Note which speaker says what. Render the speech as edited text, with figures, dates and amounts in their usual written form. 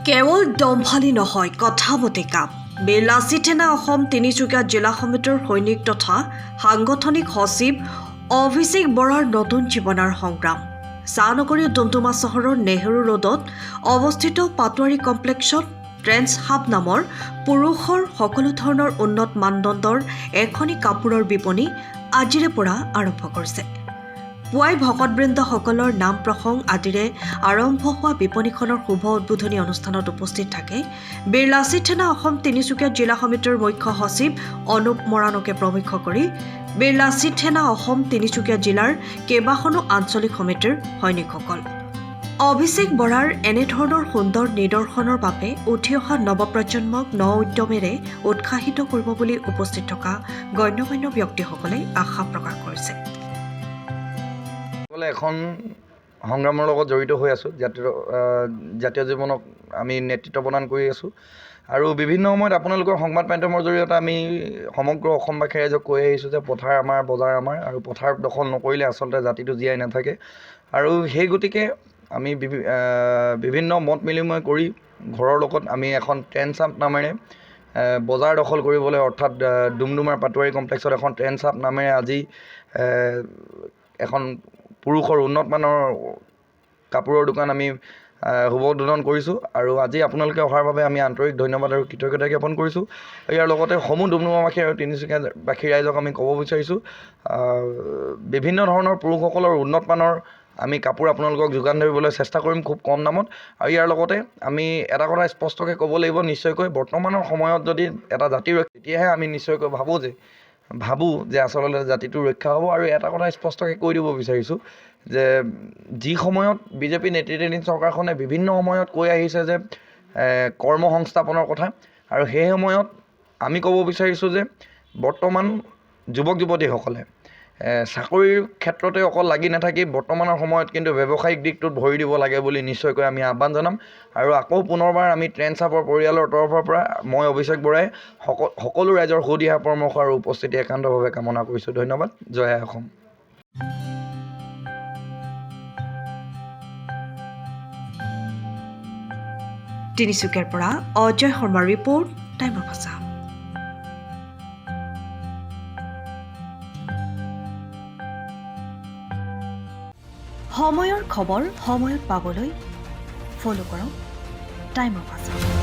Speaker 1: কেৱল দম্ভালি নহয় কথামতে কাম। বীৰ লাচিত সেনা অসম তিনিচুকীয়া জিলা সমিতিৰ সৈনিক তথা সাংগঠনিক সচিব অভিষেক বৰাৰ নতুন জীৱনৰ সংগ্ৰাম। চাহনগৰী ডুমডুমা চহৰৰ নেহৰু ৰোডত অৱস্থিত পাটোৱাৰী কমপ্লেক্সত ট্ৰেন্স হাব নামৰ পুৰুষৰ সকলো ধৰণৰ উন্নত মানদণ্ডৰ এখনি কাপোৰৰ বিপণী আজিৰে পৰা আৰম্ভ কৰিছে। পুৱাই ভকতবৃন্দসকলৰ নাম প্ৰসংগ আদিৰে আৰম্ভ হোৱা বিপণীখনৰ শুভ উদ্বোধনী অনুষ্ঠানত উপস্থিত থাকে বীৰ লাচিত সেনা অসম তিনিচুকীয়া জিলা সমিতিৰ মুখ্য সচিব অনুপ মৰাণকে প্ৰমুখ্য কৰি বীৰ লাচিত সেনা অসম তিনিচুকীয়া জিলাৰ কেইবাখনো আঞ্চলিক সমিতিৰ সৈনিকসকল। অভিষেক বৰাৰ এনেধৰণৰ সুন্দৰ নিদৰ্শনৰ বাবে উঠি অহা নৱপ্ৰজন্মক ন উদ্যমেৰে উৎসাহিত কৰিব বুলি উপস্থিত থকা গণ্যমান্য ব্যক্তিসকলে আশা প্ৰকাশ কৰিছে।
Speaker 2: এখন সংগ্ৰামৰ লগত জড়িত হৈ আছোঁ। জাতীয় জীৱনক আমি নেতৃত্ব প্ৰদান কৰি আছোঁ আৰু বিভিন্ন সময়ত আপোনালোকৰ সংবাদ মাধ্যমৰ জৰিয়তে আমি সমগ্ৰ অসমবাসী ৰাইজক কৈ আহিছোঁ যে পথাৰ আমাৰ, বজাৰ আমাৰ, আৰু পথাৰ দখল নকৰিলে আচলতে জাতিটো জীয়াই নাথাকে। আৰু সেই গতিকে আমি বিভিন্ন মত বিনিময় কৰি ঘৰৰ লগত আমি এখন ট্ৰেন্স হাব নামেৰে বজাৰ দখল কৰিবলৈ, অৰ্থাৎ ডুমডুমাৰ পাটোৱাৰী কমপ্লেক্সত এখন ট্ৰেন্স হাব নামেৰে আজি এখন পুৰুষৰ উন্নত মানৰ কাপোৰৰ দোকান আমি শুভ উদ্বোধন কৰিছোঁ আৰু আজি আপোনালোকে অহাৰ বাবে আমি আন্তৰিক ধন্যবাদ আৰু কৃতজ্ঞতা জ্ঞাপন কৰিছোঁ। ইয়াৰ লগতে সমূহ ডুমডুমাবাসী আৰু তিনিচুকীয়াবাসী ৰাইজক আমি ক'ব বিচাৰিছোঁ, বিভিন্ন ধৰণৰ পুৰুষসকলৰ উন্নত মানৰ আমি কাপোৰ আপোনালোকক যোগান ধৰিবলৈ চেষ্টা কৰিম খুব কম দামত। আৰু ইয়াৰ লগতে আমি এটা কথা স্পষ্টকৈ ক'ব লাগিব, নিশ্চয়কৈ বৰ্তমানৰ সময়ত যদি এটা জাতিৰ তেতিয়াহে আমি নিশ্চয়কৈ ভাবোঁ যে আচলতে জাতিটো ৰক্ষা হ'ব। আৰু এটা কথা স্পষ্টকৈ কৈ দিব বিচাৰিছোঁ যে যি সময়ত বিজেপি নেতৃত্বাধীন চৰকাৰখনে বিভিন্ন সময়ত কৈ আহিছে যে কৰ্ম সংস্থাপনৰ কথা, আৰু সেই সময়ত আমি ক'ব বিচাৰিছোঁ যে বৰ্তমান যুৱক যুৱতীসকলে চাকৰিৰ ক্ষেত্ৰতে অকল লাগি নাথাকি বৰ্তমানৰ সময়ত কিন্তু ব্যৱসায়িক দিশটোত ভৰি দিব লাগে বুলি নিশ্চয়কৈ আমি আহ্বান জনাম। আৰু আকৌ পুনৰবাৰ আমি ট্ৰেন্স হাবৰ পৰিয়ালৰ তৰফৰ পৰা মই অভিষেক বৰাই সকলো ৰাইজৰ সুদিহা পৰামৰ্শ আৰু উপস্থিতি একান্তভাৱে কামনা কৰিছোঁ। ধন্যবাদ। জয় আই অসম।
Speaker 1: তিনিচুকীয়াৰ পৰা অজয় শৰ্মাৰ ৰিপৰ্ট, টাইম অফ আছাম। সময়ৰ খবৰ সময়ত পাবলৈ ফ'ল' কৰক টাইম অফ আছাম।